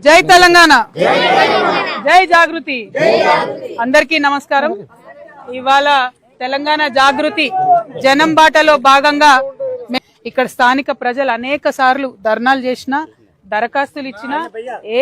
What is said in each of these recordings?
జై తెలంగాణ, జై జాగృతి. అందరికీ నమస్కారం. ఇవాళ తెలంగాణ జాగృతి జనం బాటలో భాగంగా ఇక్కడ స్థానిక ప్రజలు అనేక సార్లు ధర్నాలు చేసినా, దరఖాస్తులు ఇచ్చినా,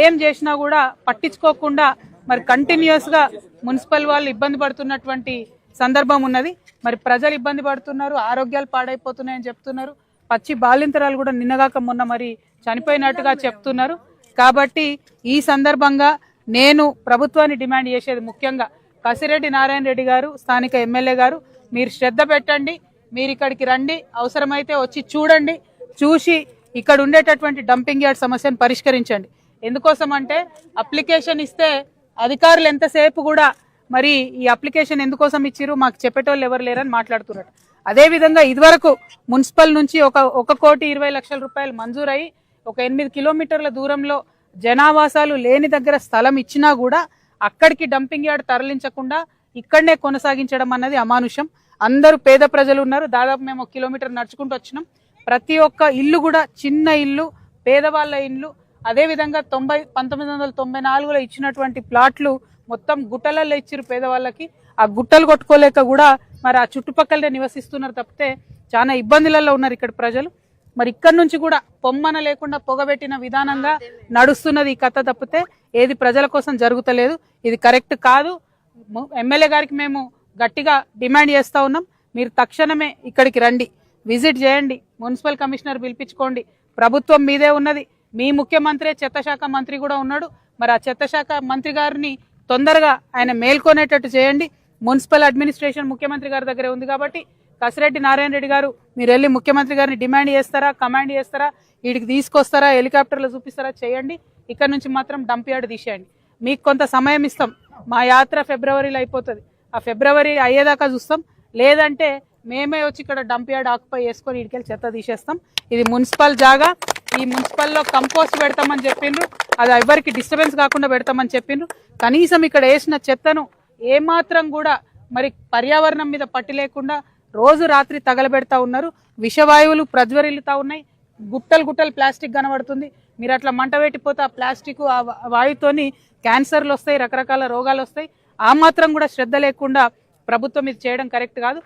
ఏం చేసినా కూడా పట్టించుకోకుండా మరి కంటిన్యూస్ గా మున్సిపల్ వాళ్ళు ఇబ్బంది పడుతున్నటువంటి సందర్భం ఉన్నది. మరి ప్రజలు ఇబ్బంది పడుతున్నారు, ఆరోగ్యాలు పాడైపోతున్నాయని చెప్తున్నారు. పచ్చి బాలింతరాలు కూడా నిన్నగాక మొన్న మరి చనిపోయినట్టుగా చెప్తున్నారు. కాబట్టి ఈ సందర్భంగా నేను ప్రభుత్వాన్ని డిమాండ్ చేసేది ముఖ్యంగా కసిరెడ్డి నారాయణ రెడ్డి గారు, స్థానిక ఎమ్మెల్యే గారు, మీరు శ్రద్ధ పెట్టండి, మీరు ఇక్కడికి రండి, అవసరమైతే వచ్చి చూడండి, చూసి ఇక్కడ ఉండేటటువంటి డంపింగ్ యార్డ్ సమస్యను పరిష్కరించండి. ఎందుకోసం అంటే అప్లికేషన్ ఇస్తే అధికారులు ఎంతసేపు కూడా మరి ఈ అప్లికేషన్ ఎందుకోసం ఇచ్చిరు మాకు చెప్పేటోళ్ళు ఎవరు లేరని మాట్లాడుతున్నారు. అదేవిధంగా ఇదివరకు మున్సిపల్ నుంచి 1,20,00,000 రూపాయలు మంజూరై ఒక 8 కిలోమీటర్ల దూరంలో జనావాసాలు లేని దగ్గర స్థలం ఇచ్చినా కూడా అక్కడికి డంపింగ్ యార్డ్ తరలించకుండా ఇక్కడనే కొనసాగించడం అన్నది అమానుషం. అందరూ పేద ప్రజలు ఉన్నారు. దాదాపు మేము 1 కిలోమీటర్ నడుచుకుంటూ వచ్చినాం. ప్రతి ఒక్క ఇల్లు కూడా చిన్న ఇల్లు, పేదవాళ్ళ ఇల్లు. అదేవిధంగా 1994లో ఇచ్చినటువంటి ప్లాట్లు మొత్తం గుట్టలలో ఇచ్చిరు పేదవాళ్ళకి. ఆ గుట్టలు కొట్టుకోలేక కూడా మరి ఆ చుట్టుపక్కలనే నివసిస్తున్నారు తప్పితే చాలా ఇబ్బందులలో ఉన్నారు ఇక్కడ ప్రజలు. మరి ఇక్కడ నుంచి కూడా పొమ్మన లేకుండా పొగబెట్టిన విధానంగా నడుస్తున్నది ఈ కథ తప్పితే ఏది ప్రజల కోసం జరుగుతలేదు. ఇది కరెక్ట్ కాదు. ఎమ్మెల్యే గారికి మేము గట్టిగా డిమాండ్ చేస్తా ఉన్నాం, మీరు తక్షణమే ఇక్కడికి రండి, విజిట్ చేయండి, మున్సిపల్ కమిషనర్ పిలిపించుకోండి. ప్రభుత్వం మీదే ఉన్నది. మీ ముఖ్యమంత్రి చెత్త శాఖ మంత్రి కూడా ఉన్నాడు. మరి ఆ చెత్త శాఖ మంత్రి గారిని తొందరగా ఆయన మేల్కొనేటట్టు చేయండి. మున్సిపల్ అడ్మినిస్ట్రేషన్ ముఖ్యమంత్రి గారి దగ్గరే ఉంది కాబట్టి కసిరెడ్డి నారాయణ రెడ్డి గారు మీరు వెళ్ళి ముఖ్యమంత్రి గారిని డిమాండ్ చేస్తారా, కమాండ్ చేస్తారా, వీడికి తీసుకొస్తారా, హెలికాప్టర్లో చూపిస్తారా, చేయండి. ఇక్కడ నుంచి మాత్రం డంప్ యార్డ్ తీసేయండి. మీకు కొంత సమయం ఇస్తాం. మా యాత్ర ఫిబ్రవరిలో అయిపోతుంది. ఆ ఫిబ్రవరి అయ్యేదాకా చూస్తాం. లేదంటే మేమే వచ్చి ఇక్కడ డంప్ యార్డ్ ఆక్యుపై చేసుకొని ఇడికెళ్ళి చెత్త తీసేస్తాం. ఇది మున్సిపల్ జాగా. ఈ మున్సిపల్లో కంపోస్ట్ పెడతామని చెప్పిండ్రు. అది ఎవరికి డిస్టర్బెన్స్ కాకుండా పెడతామని చెప్పిండ్రు. కనీసం ఇక్కడ వేసిన చెత్తను ఏమాత్రం కూడా మరి పర్యావరణం మీద పట్టి లేకుండా రోజు రాత్రి తగలబెడతా ఉన్నారు. విషవాయువులు ప్రజ్వరిల్లుతా ఉన్నాయి. గుట్టలు గుట్టలు ప్లాస్టిక్ కనబడుతుంది. మీరు అట్లా మంట పెట్టిపోతే ఆ ప్లాస్టిక్ ఆ వాయుతోని క్యాన్సర్లు వస్తాయి, రకరకాల రోగాలు వస్తాయి. ఆ మాత్రం కూడా శ్రద్ధ లేకుండా ప్రభుత్వం ఇది చేయడం కరెక్ట్ కాదు.